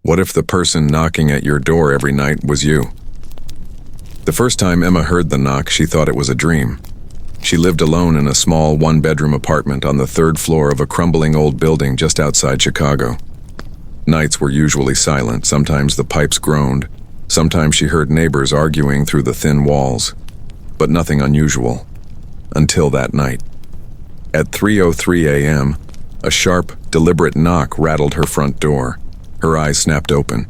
What if the person knocking at your door every night was you? The first time Emma heard the knock, she thought it was a dream. She lived alone in a small one-bedroom apartment on the third floor of a crumbling old building just outside Chicago. Nights were usually silent. Sometimes the pipes groaned. Sometimes she heard neighbors arguing through the thin walls. But nothing unusual. Until that night. At 3:03 a.m., a sharp, deliberate knock rattled her front door. Her eyes snapped open.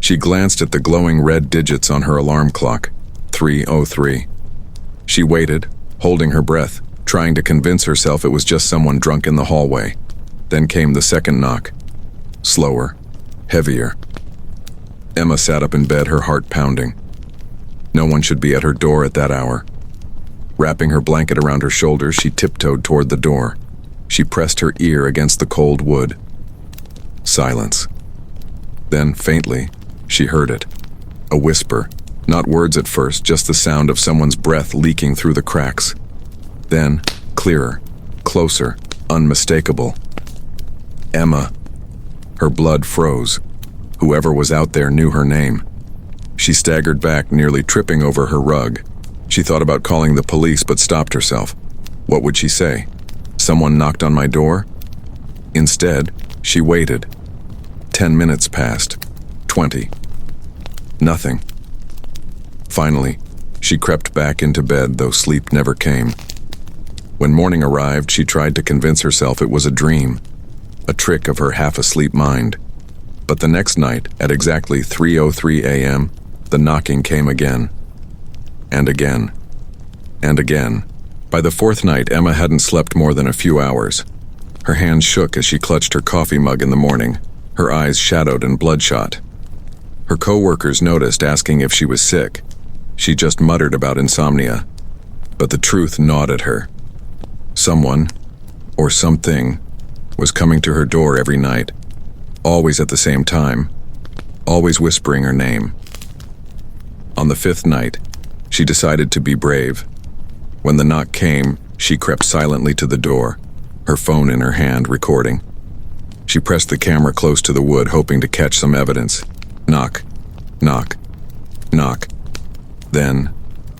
She glanced at the glowing red digits on her alarm clock. 3:03. She waited, holding her breath, trying to convince herself it was just someone drunk in the hallway. Then came the second knock. Slower, heavier. Emma sat up in bed, her heart pounding. No one should be at her door at that hour. Wrapping her blanket around her shoulders, she tiptoed toward the door. She pressed her ear against the cold wood. Silence. Then, faintly, she heard it. A whisper. Not words at first, just the sound of someone's breath leaking through the cracks. Then, clearer, closer, unmistakable. Emma. Her blood froze. Whoever was out there knew her name. She staggered back, nearly tripping over her rug. She thought about calling the police, but stopped herself. What would she say? Someone knocked on my door? Instead, she waited. 10 minutes passed. 20. Nothing. Finally, she crept back into bed, though sleep never came. When morning arrived, she tried to convince herself it was a dream, a trick of her half-asleep mind. But the next night, at exactly 3:03 a.m., the knocking came again. And again. And again. By the fourth night, Emma hadn't slept more than a few hours. Her hands shook as she clutched her coffee mug in the morning, her eyes shadowed and bloodshot. Her co-workers noticed, asking if she was sick. She just muttered about insomnia. But the truth gnawed at her. Someone, or something, was coming to her door every night, always at the same time, always whispering her name. On the fifth night, she decided to be brave. When the knock came, she crept silently to the door, her phone in her hand, recording. She pressed the camera close to the wood, hoping to catch some evidence. Knock, knock, knock. Then,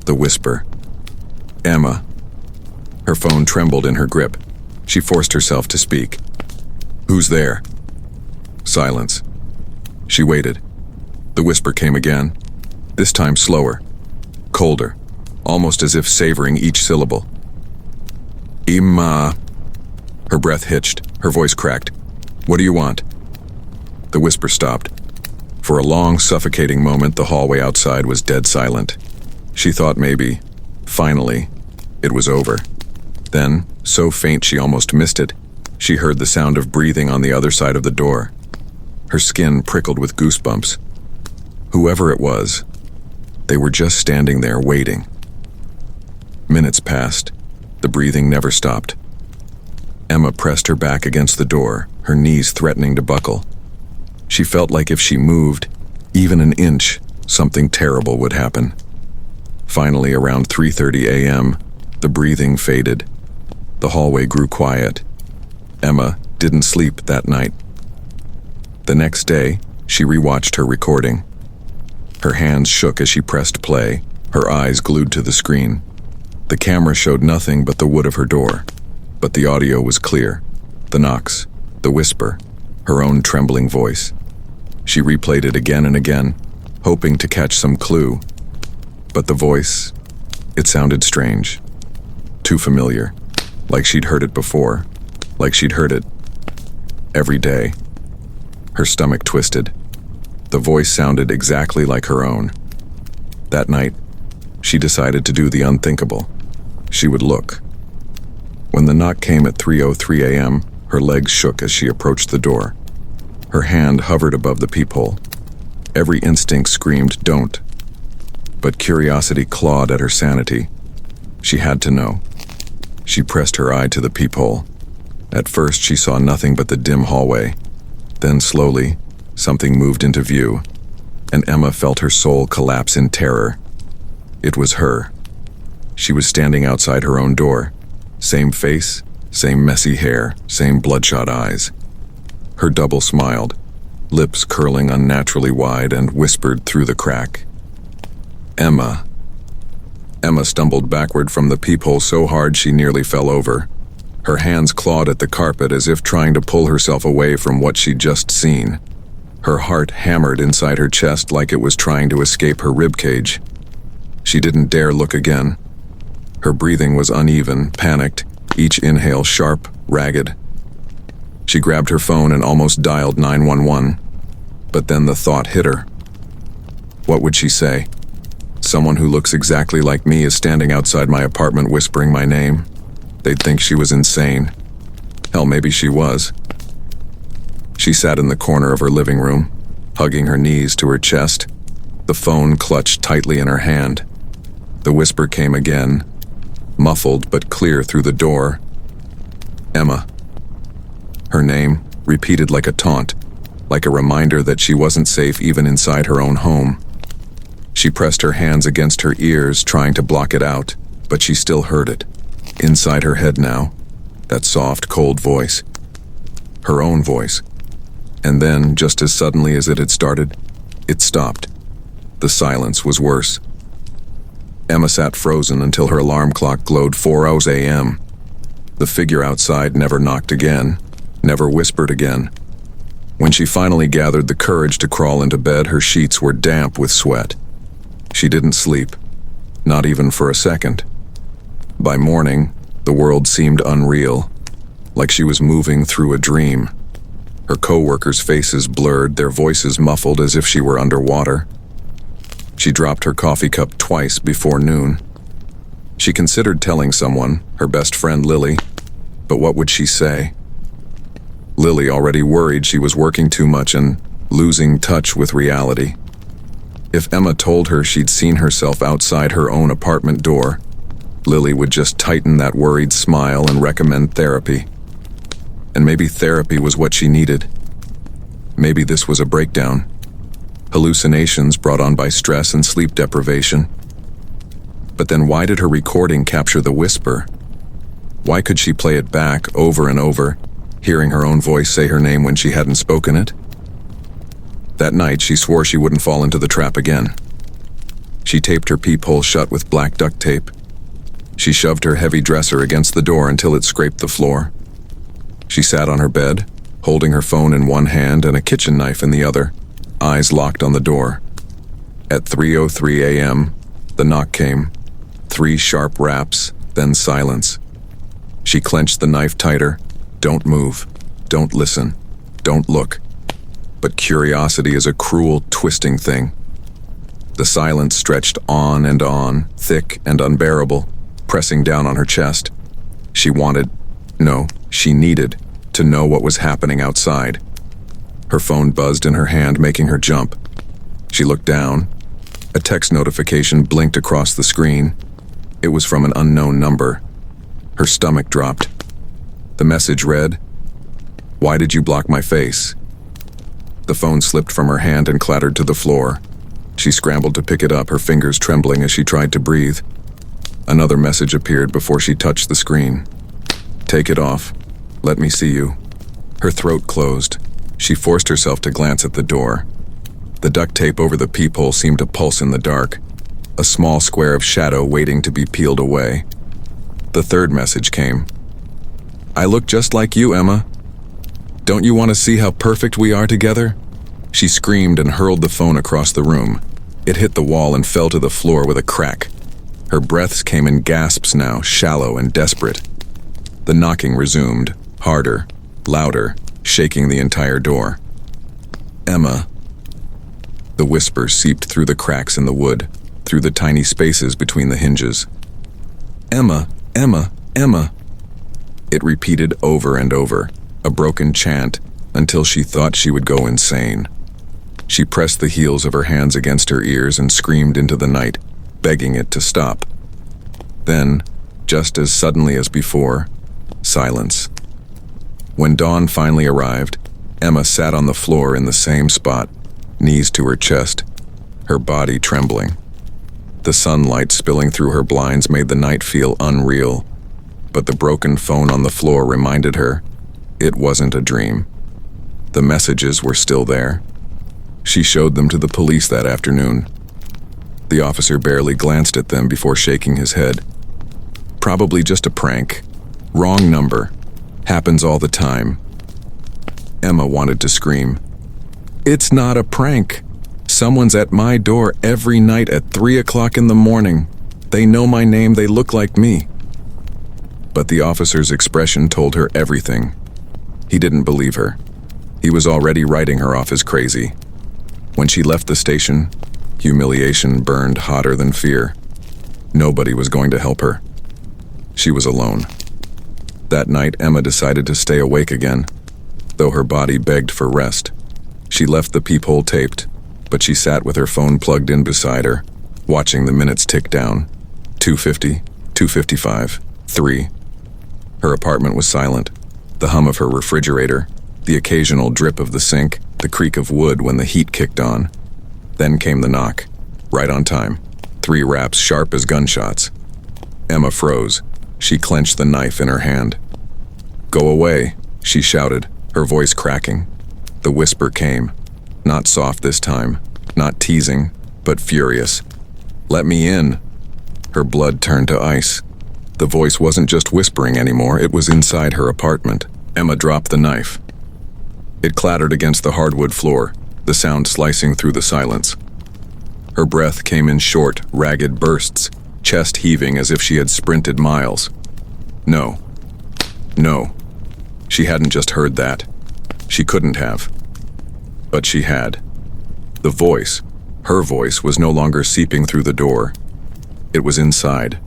the whisper. Emma. Her phone trembled in her grip. She forced herself to speak. Who's there? Silence. She waited. The whisper came again, this time slower, colder, almost as if savoring each syllable. Emma. Her breath hitched, her voice cracked. What do you want? The whisper stopped. For a long, suffocating moment, the hallway outside was dead silent. She thought maybe, finally, it was over. Then, so faint she almost missed it, she heard the sound of breathing on the other side of the door. Her skin prickled with goosebumps. Whoever it was, they were just standing there waiting. Minutes passed. The breathing never stopped. Emma pressed her back against the door, her knees threatening to buckle. She felt like if she moved, even an inch, something terrible would happen. Finally, around 3:30 a.m., the breathing faded. The hallway grew quiet. Emma didn't sleep that night. The next day, she rewatched her recording. Her hands shook as she pressed play, her eyes glued to the screen. The camera showed nothing but the wood of her door, but the audio was clear. The knocks, the whisper, her own trembling voice. She replayed it again and again, hoping to catch some clue. But the voice, it sounded strange. Too familiar. Like she'd heard it before. Like she'd heard it every day. Her stomach twisted. The voice sounded exactly like her own. That night, she decided to do the unthinkable. She would look. When the knock came at 3:03 a.m., her legs shook as she approached the door. Her hand hovered above the peephole. Every instinct screamed, "Don't." But curiosity clawed at her sanity. She had to know. She pressed her eye to the peephole. At first, she saw nothing but the dim hallway. Then, slowly, something moved into view, and Emma felt her soul collapse in terror. It was her. She was standing outside her own door. Same face, same messy hair, same bloodshot eyes. Her double smiled. lips curling unnaturally wide, and whispered through the crack, "Emma." Emma stumbled backward from the peephole so hard she nearly fell over. Her hands clawed at the carpet as if trying to pull herself away from what she'd just seen. Her heart hammered inside her chest like it was trying to escape her ribcage. She didn't dare look again. Her breathing was uneven, panicked, each inhale sharp, ragged. She grabbed her phone and almost dialed 911. But then the thought hit her. What would she say? Someone who looks exactly like me is standing outside my apartment whispering my name. They'd think she was insane. Hell, maybe she was. She sat in the corner of her living room, hugging her knees to her chest, the phone clutched tightly in her hand. The whisper came again, muffled but clear through the door. Emma. Her name, repeated like a taunt, like a reminder that she wasn't safe even inside her own home. She pressed her hands against her ears, trying to block it out, but she still heard it. Inside her head now, that soft, cold voice. Her own voice. And then, just as suddenly as it had started, it stopped. The silence was worse. Emma sat frozen until her alarm clock glowed 4:00 a.m. The figure outside never knocked again, never whispered again. When she finally gathered the courage to crawl into bed, her sheets were damp with sweat. She didn't sleep, not even for a second. By morning, the world seemed unreal, like she was moving through a dream. Her co-workers' faces blurred, their voices muffled as if she were underwater. She dropped her coffee cup twice before noon. She considered telling someone, her best friend Lily, but what would she say? Lily already worried she was working too much and losing touch with reality. If Emma told her she'd seen herself outside her own apartment door, Lily would just tighten that worried smile and recommend therapy. And maybe therapy was what she needed. Maybe this was a breakdown. Hallucinations brought on by stress and sleep deprivation. But then why did her recording capture the whisper? Why could she play it back over and over, hearing her own voice say her name when she hadn't spoken it? That night, she swore she wouldn't fall into the trap again. She taped her peephole shut with black duct tape. She shoved her heavy dresser against the door until it scraped the floor. She sat on her bed, holding her phone in one hand and a kitchen knife in the other, eyes locked on the door. At 3:03 a.m., the knock came. 3 sharp raps, then silence. She clenched the knife tighter. Don't move. Don't listen. Don't look. But curiosity is a cruel, twisting thing. The silence stretched on, thick and unbearable, pressing down on her chest. She she needed to know what was happening outside. Her phone buzzed in her hand, making her jump. She looked down. A text notification blinked across the screen. It was from an unknown number. Her stomach dropped. The message read, "Why did you block my face?" The phone slipped from her hand and clattered to the floor. She scrambled to pick it up, her fingers trembling as she tried to breathe. Another message appeared before she touched the screen. "Take it off. Let me see you." Her throat closed. She forced herself to glance at the door. The duct tape over the peephole seemed to pulse in the dark, a small square of shadow waiting to be peeled away. The third message came. "I look just like you, Emma. Don't you want to see how perfect we are together?" She screamed and hurled the phone across the room. It hit the wall and fell to the floor with a crack. Her breaths came in gasps now, shallow and desperate. The knocking resumed, harder, louder, shaking the entire door. "Emma." The whisper seeped through the cracks in the wood, through the tiny spaces between the hinges. "Emma, Emma, Emma." It repeated over and over, a broken chant, until she thought she would go insane. She pressed the heels of her hands against her ears and screamed into the night, begging it to stop. Then, just as suddenly as before, silence. When dawn finally arrived, Emma sat on the floor in the same spot, knees to her chest, her body trembling. The sunlight spilling through her blinds made the night feel unreal, but the broken phone on the floor reminded her it wasn't a dream. The messages were still there. She showed them to the police that afternoon. The officer barely glanced at them before shaking his head. Probably just a prank. Wrong number. Happens all the time. Emma wanted to scream. It's not a prank. Someone's at my door every night at 3 o'clock in the morning. They know my name, they look like me. But the officer's expression told her everything. He didn't believe her. He was already writing her off as crazy. When she left the station, humiliation burned hotter than fear. Nobody was going to help her. She was alone. That night, Emma decided to stay awake again, though her body begged for rest. She left the peephole taped, but she sat with her phone plugged in beside her, watching the minutes tick down. 2:50, 2:55, 3. Her apartment was silent. The hum of her refrigerator, the occasional drip of the sink, the creak of wood when the heat kicked on. Then came the knock, right on time. 3 raps sharp as gunshots. Emma froze. She clenched the knife in her hand. Go away, she shouted, her voice cracking. The whisper came, not soft this time, not teasing, but furious. Let me in. Her blood turned to ice. The voice wasn't just whispering anymore, it was inside her apartment. Emma dropped the knife. It clattered against the hardwood floor, the sound slicing through the silence. Her breath came in short, ragged bursts, chest heaving as if she had sprinted miles. No. No. She hadn't just heard that. She couldn't have. But she had. The voice, her voice, was no longer seeping through the door. It was inside.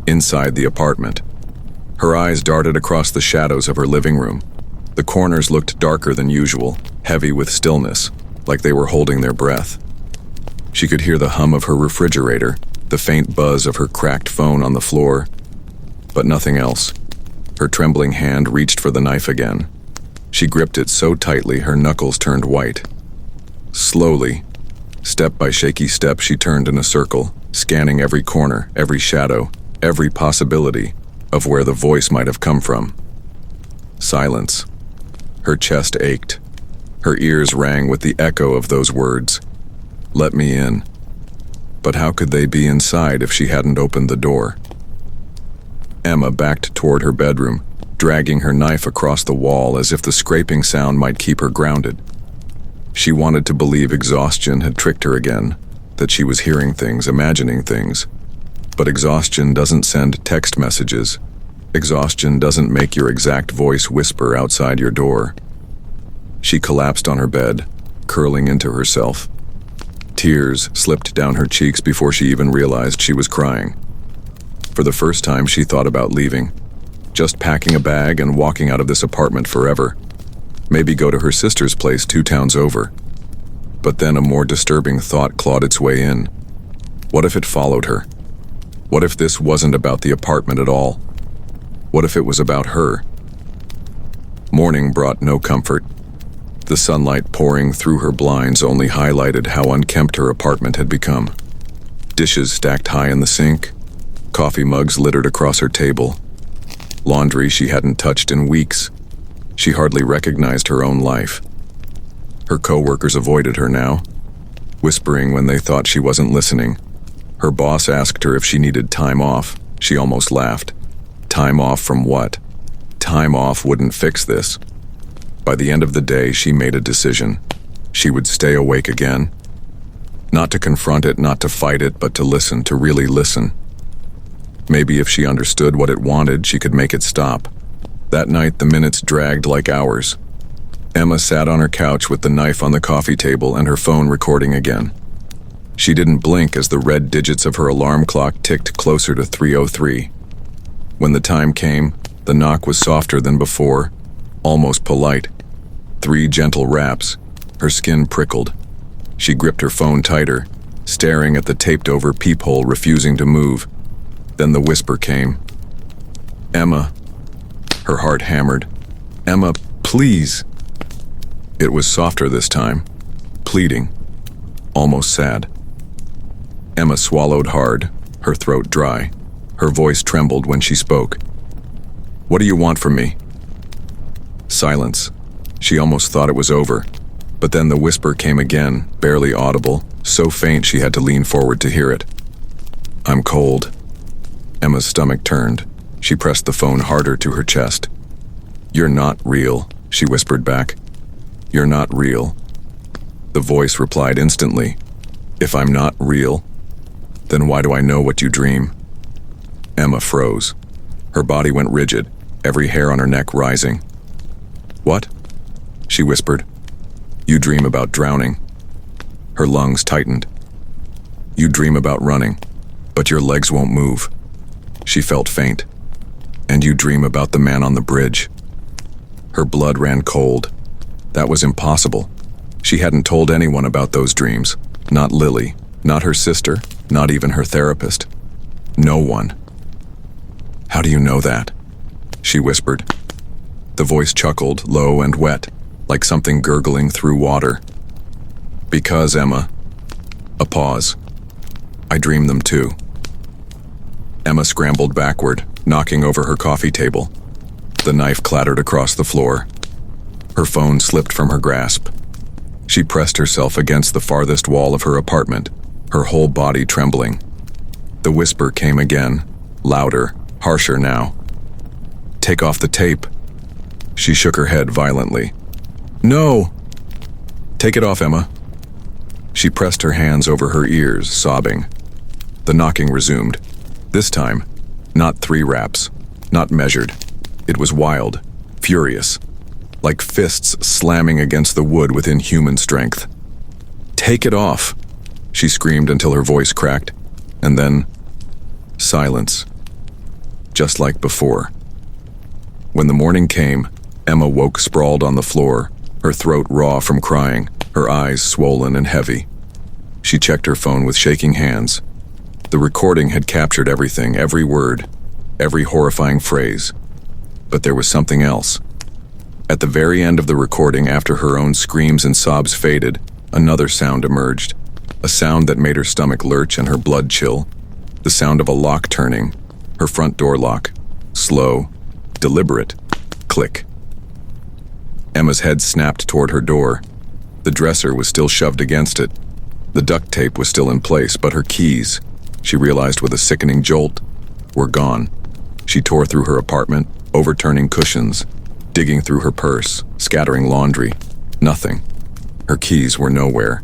Inside the apartment. Her eyes darted across the shadows of her living room. The corners looked darker than usual, heavy with stillness, like they were holding their breath. She could hear the hum of her refrigerator, the faint buzz of her cracked phone on the floor, but nothing else. Her trembling hand reached for the knife again. She gripped it so tightly her knuckles turned white. Slowly, step by shaky step, she turned in a circle, scanning every corner, every shadow, every possibility of where the voice might have come from. Silence. Her chest ached. Her ears rang with the echo of those words. Let me in. But how could they be inside if she hadn't opened the door? Emma backed toward her bedroom, dragging her knife across the wall as if the scraping sound might keep her grounded. She wanted to believe exhaustion had tricked her again, that she was hearing things, imagining things. But exhaustion doesn't send text messages. Exhaustion doesn't make your exact voice whisper outside your door. She collapsed on her bed, curling into herself. Tears slipped down her cheeks before she even realized she was crying. For the first time, she thought about leaving, just packing a bag and walking out of this apartment forever. Maybe go to her sister's place 2 towns over. But then a more disturbing thought clawed its way in. What if it followed her? What if this wasn't about the apartment at all? What if it was about her? Morning brought no comfort. The sunlight pouring through her blinds only highlighted how unkempt her apartment had become. Dishes stacked high in the sink, coffee mugs littered across her table, laundry she hadn't touched in weeks. She hardly recognized her own life. Her co-workers avoided her now, whispering when they thought she wasn't listening. Her boss asked her if she needed time off. She almost laughed. Time off from what? Time off wouldn't fix this. By the end of the day, she made a decision. She would stay awake again. Not to confront it, not to fight it, but to listen, to really listen. Maybe if she understood what it wanted, she could make it stop. That night, the minutes dragged like hours. Emma sat on her couch with the knife on the coffee table and her phone recording again. She didn't blink as the red digits of her alarm clock ticked closer to 3:03. When the time came, the knock was softer than before, almost polite. 3 gentle raps. Her skin prickled. She gripped her phone tighter, staring at the taped-over peephole, refusing to move. Then the whisper came. Emma. Her heart hammered. Emma, please. It was softer this time, pleading, almost sad. Emma swallowed hard, her throat dry. Her voice trembled when she spoke. What do you want from me? Silence. She almost thought it was over. But then the whisper came again, barely audible, so faint she had to lean forward to hear it. "I'm cold." Emma's stomach turned. She pressed the phone harder to her chest. "You're not real," she whispered back. "You're not real." The voice replied instantly. "If I'm not real, then why do I know what you dream?" Emma froze. Her body went rigid, every hair on her neck rising. "What?" she whispered. "You dream about drowning." Her lungs tightened. "You dream about running, but your legs won't move." She felt faint. "And you dream about the man on the bridge." Her blood ran cold. That was impossible. She hadn't told anyone about those dreams. Not Lily, not her sister, not even her therapist. No one. "How do you know that?" she whispered. The voice chuckled, low and wet, like something gurgling through water. "Because, Emma." A pause. "I dream them too." Emma scrambled backward, knocking over her coffee table. The knife clattered across the floor. Her phone slipped from her grasp. She pressed herself against the farthest wall of her apartment, her whole body trembling. The whisper came again, louder, harsher now. "Take off the tape." She shook her head violently. "No!" "Take it off, Emma." She pressed her hands over her ears, sobbing. The knocking resumed. This time, not 3 raps, not measured. It was wild, furious, like fists slamming against the wood with inhuman strength. "Take it off!" she screamed until her voice cracked, and then silence, just like before. When the morning came, Emma woke sprawled on the floor, her throat raw from crying, her eyes swollen and heavy. She checked her phone with shaking hands. The recording had captured everything, every word, every horrifying phrase. But there was something else. At the very end of the recording, after her own screams and sobs faded, another sound emerged. A sound that made her stomach lurch and her blood chill. The sound of a lock turning, her front door lock. Slow, deliberate, click. Emma's head snapped toward her door. The dresser was still shoved against it. The duct tape was still in place, but her keys, she realized with a sickening jolt, were gone. She tore through her apartment, overturning cushions, digging through her purse, scattering laundry. Nothing. Her keys were nowhere.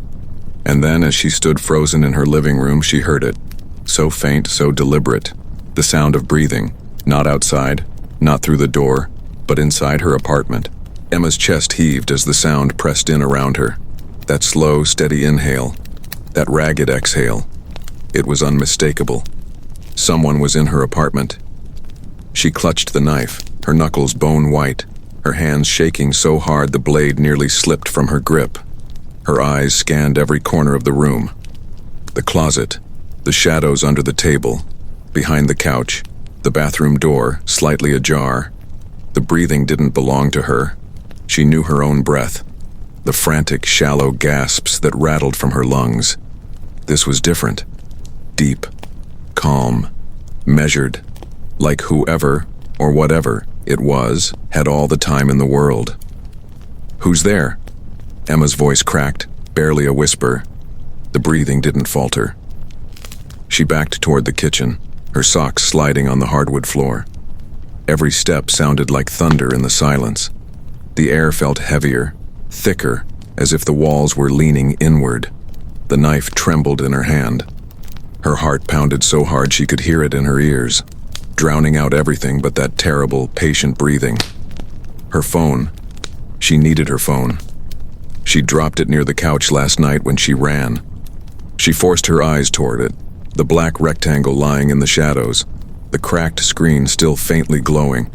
And then, as she stood frozen in her living room, she heard it. So faint, so deliberate. The sound of breathing, not outside, not through the door, but inside her apartment. Emma's chest heaved as the sound pressed in around her. That slow, steady inhale. That ragged exhale. It was unmistakable. Someone was in her apartment. She clutched the knife, her knuckles bone white, her hands shaking so hard the blade nearly slipped from her grip. Her eyes scanned every corner of the room. The closet, the shadows under the table, behind the couch, the bathroom door, slightly ajar. The breathing didn't belong to her. She knew her own breath, the frantic, shallow gasps that rattled from her lungs. This was different. Deep, calm, measured, like whoever, or whatever it was, had all the time in the world. "Who's there?" Emma's voice cracked, barely a whisper. The breathing didn't falter. She backed toward the kitchen, her socks sliding on the hardwood floor. Every step sounded like thunder in the silence. The air felt heavier, thicker, as if the walls were leaning inward. The knife trembled in her hand. Her heart pounded so hard she could hear it in her ears, drowning out everything but that terrible, patient breathing. Her phone. She needed her phone. She dropped it near the couch last night when she ran. She forced her eyes toward it, the black rectangle lying in the shadows, the cracked screen still faintly glowing.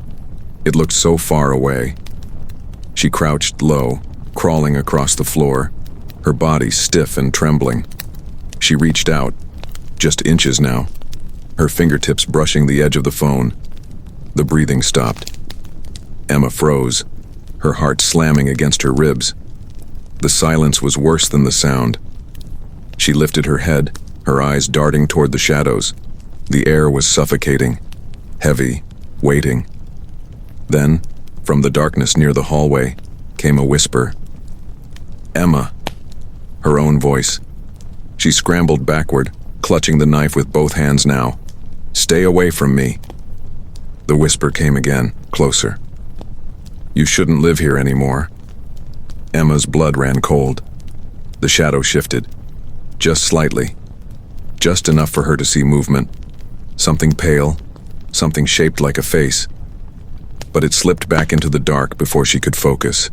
It looked so far away. She crouched low, crawling across the floor, her body stiff and trembling. She reached out, just inches now, her fingertips brushing the edge of the phone. The breathing stopped. Emma froze, her heart slamming against her ribs. The silence was worse than the sound. She lifted her head, her eyes darting toward the shadows. The air was suffocating, heavy, waiting. Then, from the darkness near the hallway, came a whisper. "Emma." Her own voice. She scrambled backward, clutching the knife with both hands now. "Stay away from me." The whisper came again, closer. "You shouldn't live here anymore." Emma's blood ran cold. The shadow shifted. Just slightly. Just enough for her to see movement. Something pale, something shaped like a face. But it slipped back into the dark before she could focus.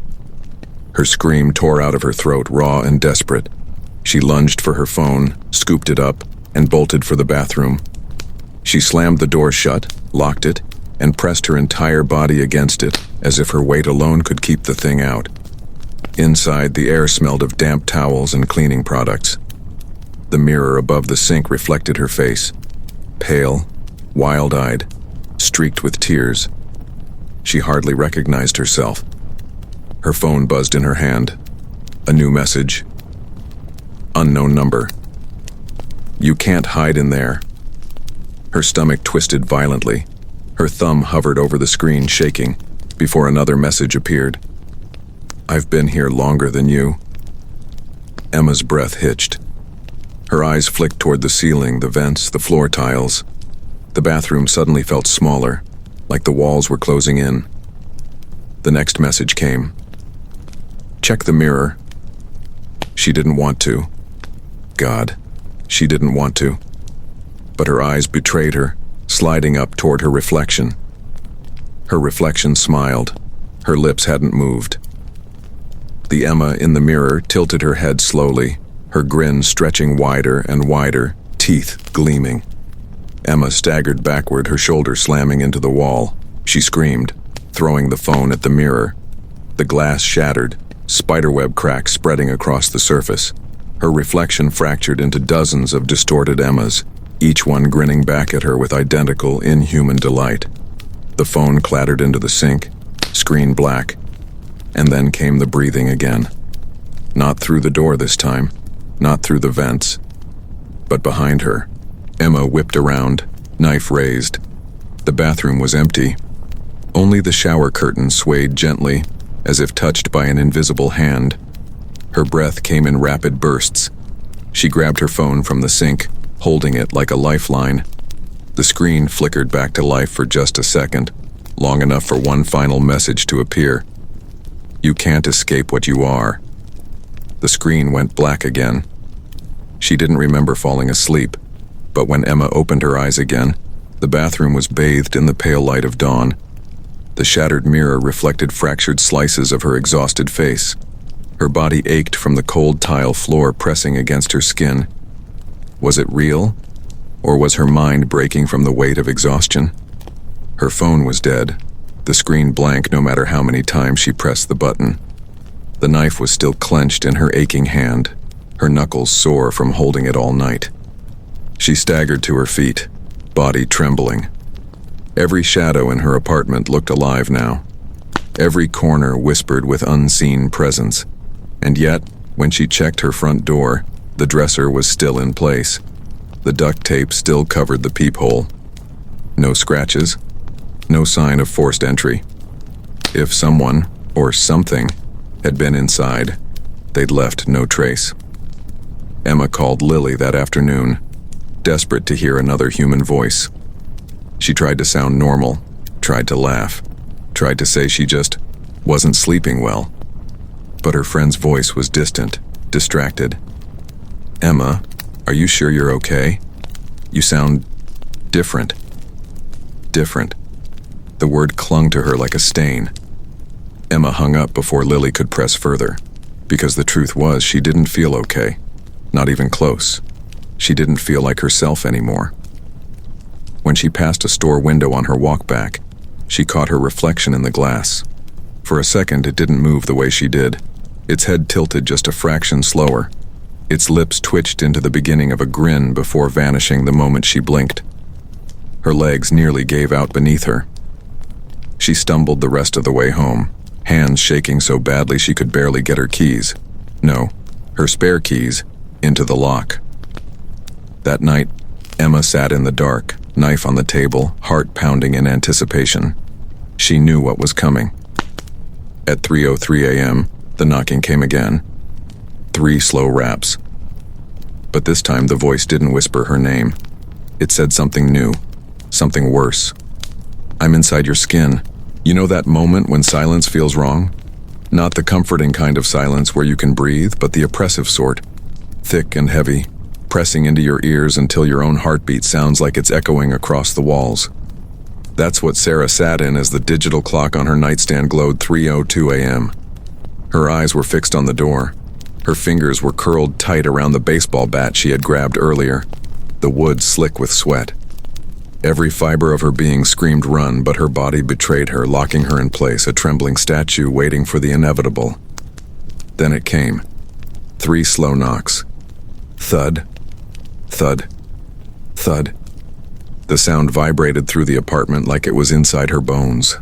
Her scream tore out of her throat, raw and desperate. She lunged for her phone, scooped it up, and bolted for the bathroom. She slammed the door shut, locked it, and pressed her entire body against it, as if her weight alone could keep the thing out. Inside, the air smelled of damp towels and cleaning products. The mirror above the sink reflected her face, pale, wild-eyed, streaked with tears. She hardly recognized herself. Her phone buzzed in her hand. A new message. Unknown number. "You can't hide in there." Her stomach twisted violently. Her thumb hovered over the screen, shaking, before another message appeared. "I've been here longer than you." Emma's breath hitched. Her eyes flicked toward the ceiling, the vents, the floor tiles. The bathroom suddenly felt smaller, like the walls were closing in. The next message came. "Check the mirror." She didn't want to. God, she didn't want to. But her eyes betrayed her, sliding up toward her reflection. Her reflection smiled. Her lips hadn't moved. The Emma in the mirror tilted her head slowly, her grin stretching wider and wider, teeth gleaming. Emma staggered backward, her shoulder slamming into the wall. She screamed, throwing the phone at the mirror. The glass shattered, spiderweb cracks spreading across the surface. Her reflection fractured into dozens of distorted Emmas, each one grinning back at her with identical, inhuman delight. The phone clattered into the sink, screen black, and then came the breathing again. Not through the door this time, not through the vents, but behind her. Emma whipped around, knife raised. The bathroom was empty. Only the shower curtain swayed gently, as if touched by an invisible hand. Her breath came in rapid bursts. She grabbed her phone from the sink, holding it like a lifeline. The screen flickered back to life for just a second, long enough for one final message to appear. "You can't escape what you are." The screen went black again. She didn't remember falling asleep, but when Emma opened her eyes again, the bathroom was bathed in the pale light of dawn. The shattered mirror reflected fractured slices of her exhausted face. Her body ached from the cold tile floor pressing against her skin. Was it real? Or was her mind breaking from the weight of exhaustion? Her phone was dead, the screen blank no matter how many times she pressed the button. The knife was still clenched in her aching hand, her knuckles sore from holding it all night. She staggered to her feet, body trembling. Every shadow in her apartment looked alive now. Every corner whispered with unseen presence. And yet, when she checked her front door, the dresser was still in place. The duct tape still covered the peephole. No scratches, no sign of forced entry. If someone, or something, had been inside, they'd left no trace. Emma called Lily that afternoon, desperate to hear another human voice. She tried to sound normal, tried to laugh, tried to say she just wasn't sleeping well. But her friend's voice was distant, distracted. "Emma, are you sure you're okay? You sound different." Different. The word clung to her like a stain. Emma hung up before Lily could press further, because the truth was she didn't feel okay, not even close. She didn't feel like herself anymore. When she passed a store window on her walk back, she caught her reflection in the glass. For a second, it didn't move the way she did. Its head tilted just a fraction slower. Its lips twitched into the beginning of a grin before vanishing the moment she blinked. Her legs nearly gave out beneath her. She stumbled the rest of the way home, hands shaking so badly she could barely get her keys. No, her spare keys, into the lock. That night, Emma sat in the dark, knife on the table, heart pounding in anticipation. She knew what was coming. At 3:03 a.m., the knocking came again. 3 slow raps. But this time the voice didn't whisper her name. It said something new, something worse. "I'm inside your skin." You know that moment when silence feels wrong? Not the comforting kind of silence where you can breathe, but the oppressive sort. Thick and heavy, pressing into your ears until your own heartbeat sounds like it's echoing across the walls. That's what Sarah sat in as the digital clock on her nightstand glowed 3:02 a.m. Her eyes were fixed on the door. Her fingers were curled tight around the baseball bat she had grabbed earlier, the wood slick with sweat. Every fiber of her being screamed run, but her body betrayed her, locking her in place, a trembling statue waiting for the inevitable. Then it came. 3 slow knocks. Thud, thud, thud. The sound vibrated through the apartment like it was inside her bones.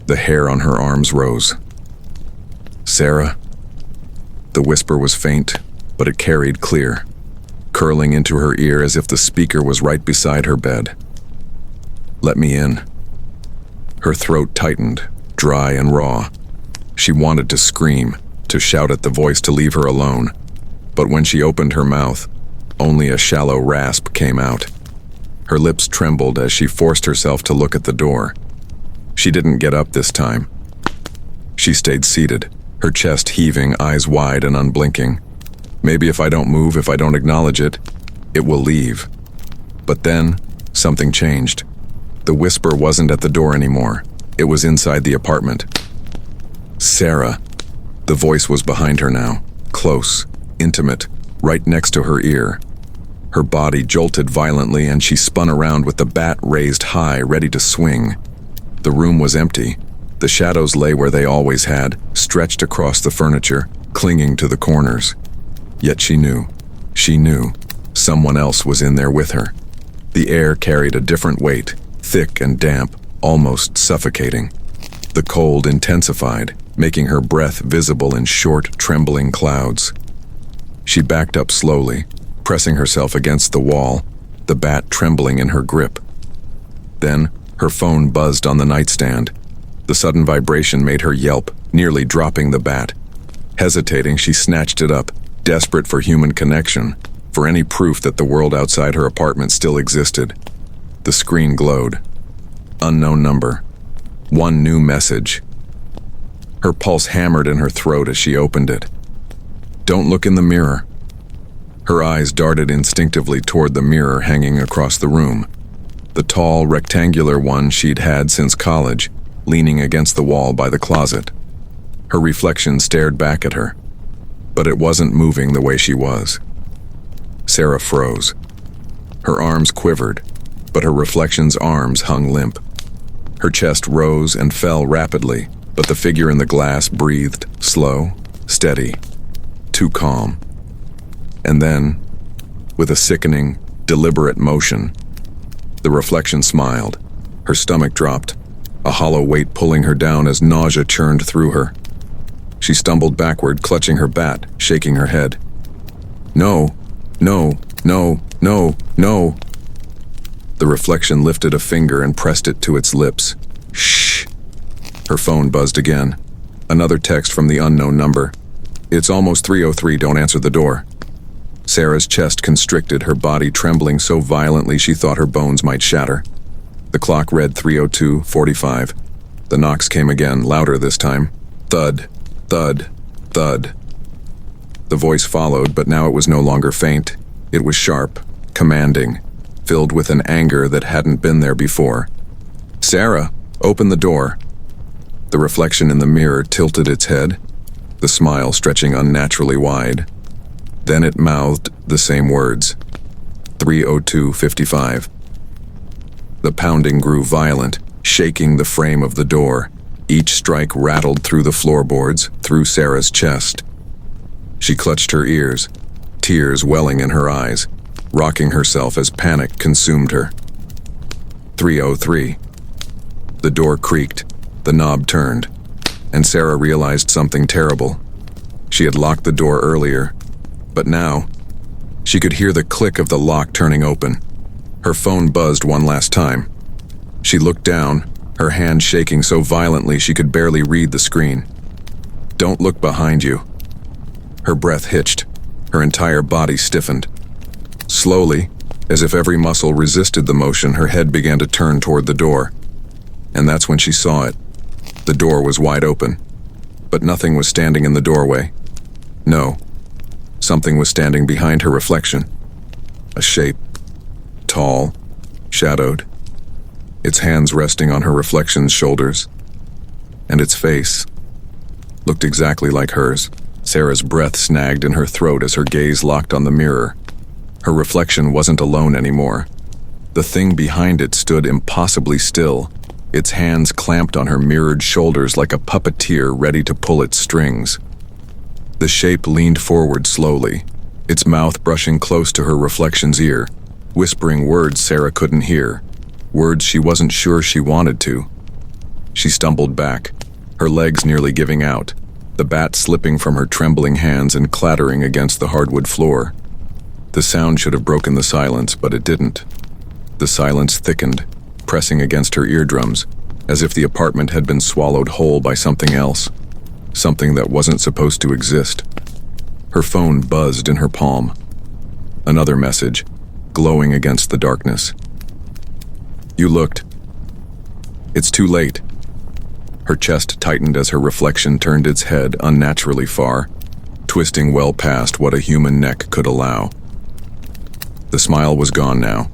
The hair on her arms rose. "Sarah?" The whisper was faint, but it carried clear, curling into her ear as if the speaker was right beside her bed. "Let me in." Her throat tightened, dry and raw. She wanted to scream, to shout at the voice to leave her alone. But when she opened her mouth, only a shallow rasp came out. Her lips trembled as she forced herself to look at the door. She didn't get up this time. She stayed seated, her chest heaving, eyes wide and unblinking. Maybe if I don't move, if I don't acknowledge it, it will leave. But then, something changed. The whisper wasn't at the door anymore. It was inside the apartment. "Sarah." The voice was behind her now, close, intimate, right next to her ear. Her body jolted violently and she spun around with the bat raised high, ready to swing. The room was empty. The shadows lay where they always had, stretched across the furniture, clinging to the corners. Yet she knew, someone else was in there with her. The air carried a different weight, thick and damp, almost suffocating. The cold intensified, making her breath visible in short, trembling clouds. She backed up slowly, pressing herself against the wall, the bat trembling in her grip. Then, her phone buzzed on the nightstand. The sudden vibration made her yelp, nearly dropping the bat. Hesitating, she snatched it up, desperate for human connection, for any proof that the world outside her apartment still existed. The screen glowed. Unknown number. One new message. Her pulse hammered in her throat as she opened it. "Don't look in the mirror." Her eyes darted instinctively toward the mirror hanging across the room. The tall, rectangular one she'd had since college, leaning against the wall by the closet. Her reflection stared back at her, but it wasn't moving the way she was. Sarah froze. Her arms quivered, but her reflection's arms hung limp. Her chest rose and fell rapidly, but the figure in the glass breathed, slow, steady, too calm. And then, with a sickening, deliberate motion, the reflection smiled. Her stomach dropped, a hollow weight pulling her down as nausea churned through her. She stumbled backward, clutching her bat, shaking her head. "No, no, no, no, no." The reflection lifted a finger and pressed it to its lips. "Shh." Her phone buzzed again. Another text from the unknown number. "It's almost 3:03, don't answer the door." Sarah's chest constricted, her body trembling so violently she thought her bones might shatter. The clock read 3:02:45. The knocks came again, louder this time. Thud, thud, thud. The voice followed, but now it was no longer faint. It was sharp, commanding, filled with an anger that hadn't been there before. "Sarah, open the door." The reflection in the mirror tilted its head, the smile stretching unnaturally wide. Then it mouthed the same words. 3:02:55. The pounding grew violent, shaking the frame of the door. Each strike rattled through the floorboards, through Sarah's chest. She clutched her ears, tears welling in her eyes, rocking herself as panic consumed her. 3:03. The door creaked, the knob turned, and Sarah realized something terrible. She had locked the door earlier, but now, she could hear the click of the lock turning open. Her phone buzzed one last time. She looked down, her hand shaking so violently she could barely read the screen. Don't look behind you." Her breath hitched. Her entire body stiffened. Slowly, as if every muscle resisted the motion, her head began to turn toward the door. And that's when she saw it. The door was wide open, but nothing was standing in the doorway. No, something was standing behind her reflection. A shape, tall, shadowed, its hands resting on her reflection's shoulders, and its face looked exactly like hers. Sarah's breath snagged in her throat as her gaze locked on the mirror. Her reflection wasn't alone anymore. The thing behind it stood impossibly still, its hands clamped on her mirrored shoulders like a puppeteer ready to pull its strings. The shape leaned forward slowly, its mouth brushing close to her reflection's ear, whispering words Sarah couldn't hear, words she wasn't sure she wanted to. She stumbled back, her legs nearly giving out, the bat slipping from her trembling hands and clattering against the hardwood floor. The sound should have broken the silence, but it didn't. The silence thickened, pressing against her eardrums, as if the apartment had been swallowed whole by something else, something that wasn't supposed to exist. Her phone buzzed in her palm. Another message, glowing against the darkness. "You looked. It's too late." Her chest tightened as her reflection turned its head unnaturally far, twisting well past what a human neck could allow. The smile was gone now.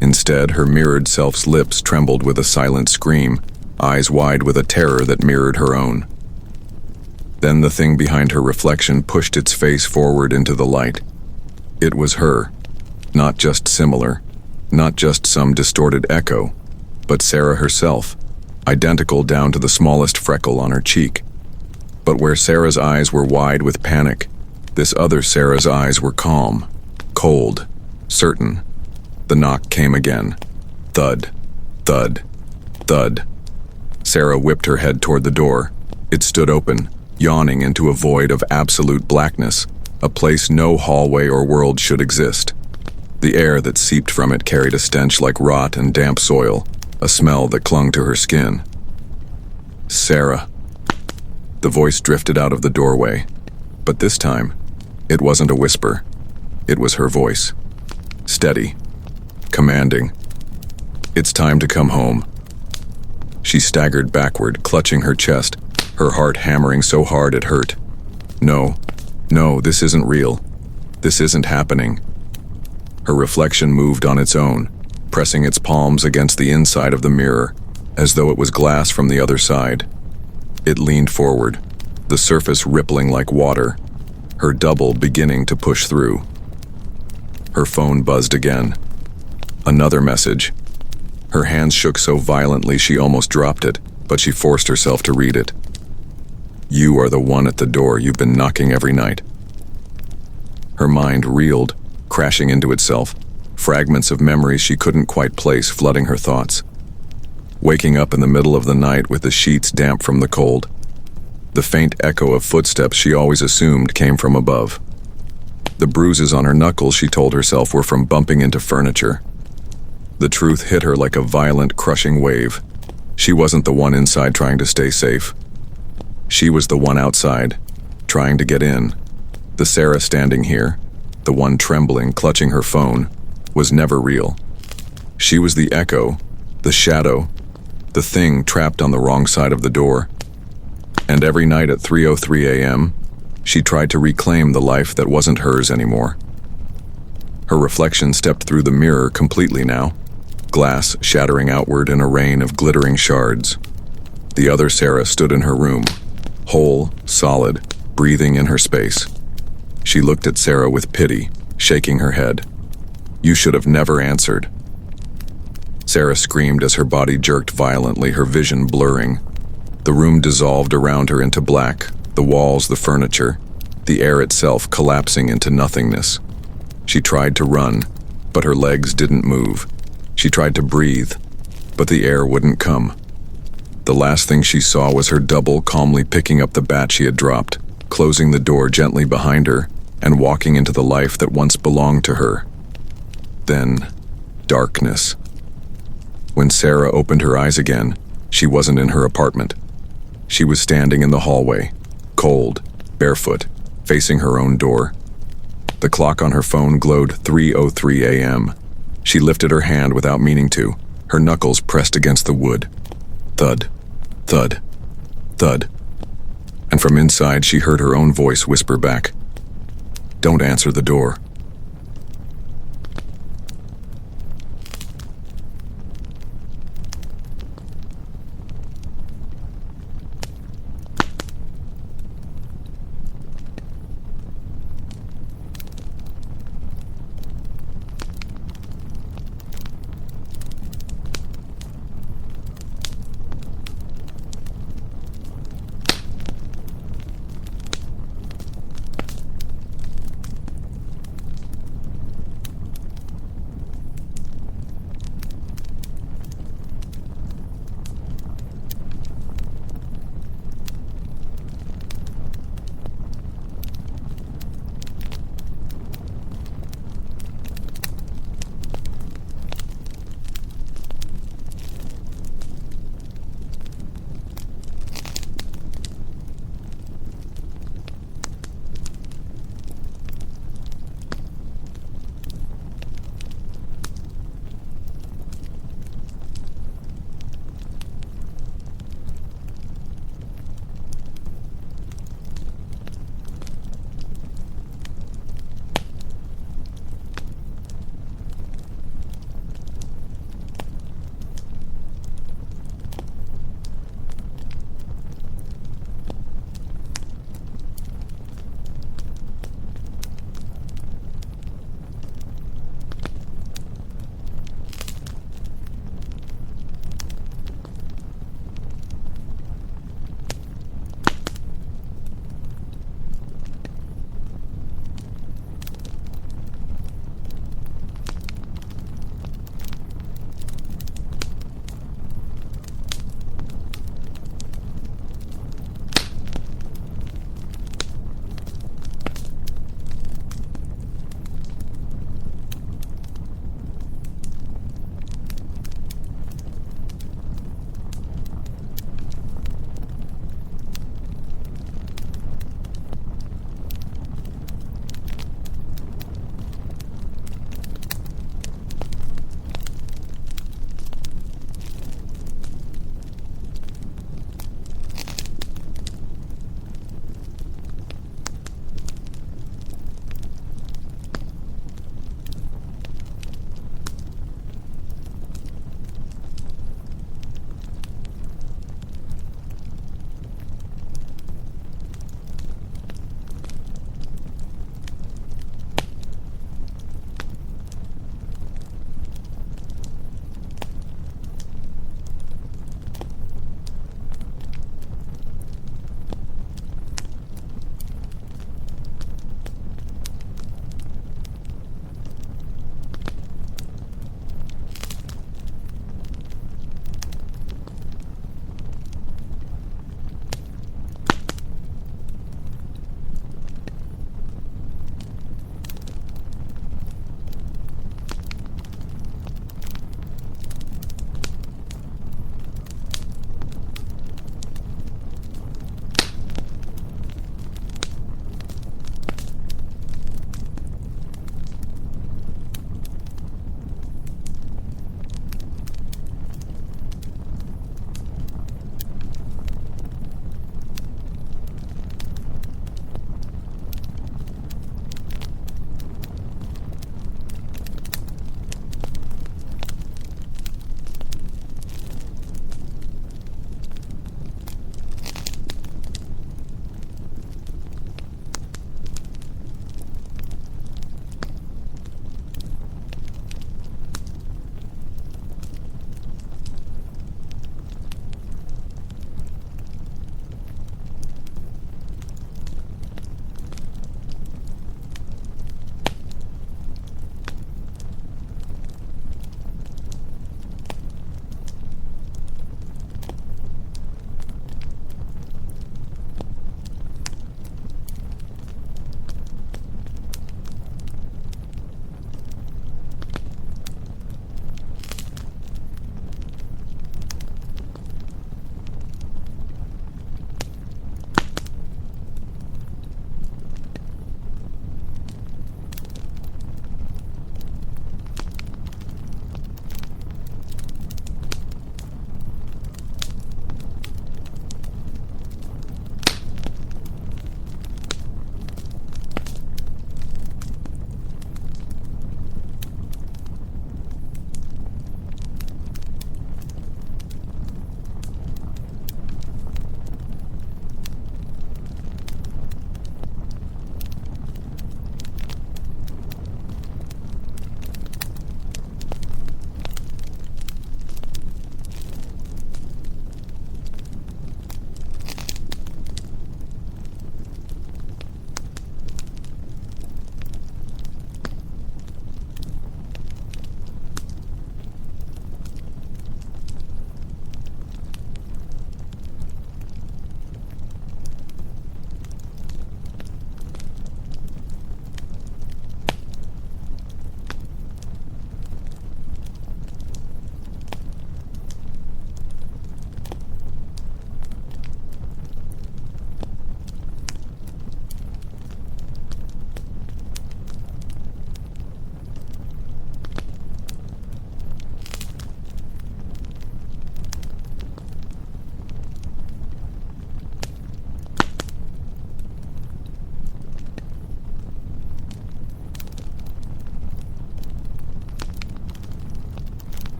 Instead, her mirrored self's lips trembled with a silent scream, eyes wide with a terror that mirrored her own. Then the thing behind her reflection pushed its face forward into the light. It was her, not just similar, not just some distorted echo, but Sarah herself, identical down to the smallest freckle on her cheek. But where Sarah's eyes were wide with panic, this other Sarah's eyes were calm, cold, certain. The knock came again. Thud, thud, thud. Sarah whipped her head toward the door. It stood open, yawning into a void of absolute blackness, a place no hallway or world should exist. The air that seeped from it carried a stench like rot and damp soil, a smell that clung to her skin. "Sarah." The voice drifted out of the doorway, but this time, it wasn't a whisper. It was her voice. Steady, commanding. "It's time to come home." She staggered backward, clutching her chest, her heart hammering so hard it hurt. No, this isn't real. This isn't happening. Her reflection moved on its own, pressing its palms against the inside of the mirror, as though it was glass from the other side. It leaned forward, the surface rippling like water, her double beginning to push through. Her phone buzzed again. Another message. Her hands shook so violently she almost dropped it, but she forced herself to read it. "You are the one at the door you've been knocking every night." Her mind reeled, crashing into itself, fragments of memories she couldn't quite place flooding her thoughts. Waking up in the middle of the night with the sheets damp from the cold. The faint echo of footsteps she always assumed came from above. The bruises on her knuckles, she told herself, were from bumping into furniture. The truth hit her like a violent, crushing wave. She wasn't the one inside trying to stay safe. She was the one outside, trying to get in. The Sarah standing here, the one trembling, clutching her phone, was never real. She was the echo, the shadow, the thing trapped on the wrong side of the door. And every night at 3:03 a.m., she tried to reclaim the life that wasn't hers anymore. Her reflection stepped through the mirror completely now, glass shattering outward in a rain of glittering shards. The other Sarah stood in her room, whole, solid, breathing in her space. She looked at Sarah with pity, shaking her head. "You should have never answered." Sarah screamed as her body jerked violently, her vision blurring. The room dissolved around her into black, the walls, the furniture, the air itself collapsing into nothingness. She tried to run, but her legs didn't move. She tried to breathe, but the air wouldn't come. The last thing she saw was her double calmly picking up the bat she had dropped, closing the door gently behind her, and walking into the life that once belonged to her. Then, darkness. When Sarah opened her eyes again, she wasn't in her apartment. She was standing in the hallway, cold, barefoot, facing her own door. The clock on her phone glowed 3:03 a.m. She lifted her hand without meaning to, her knuckles pressed against the wood. Thud, thud, thud. And from inside she heard her own voice whisper back, "Don't answer the door."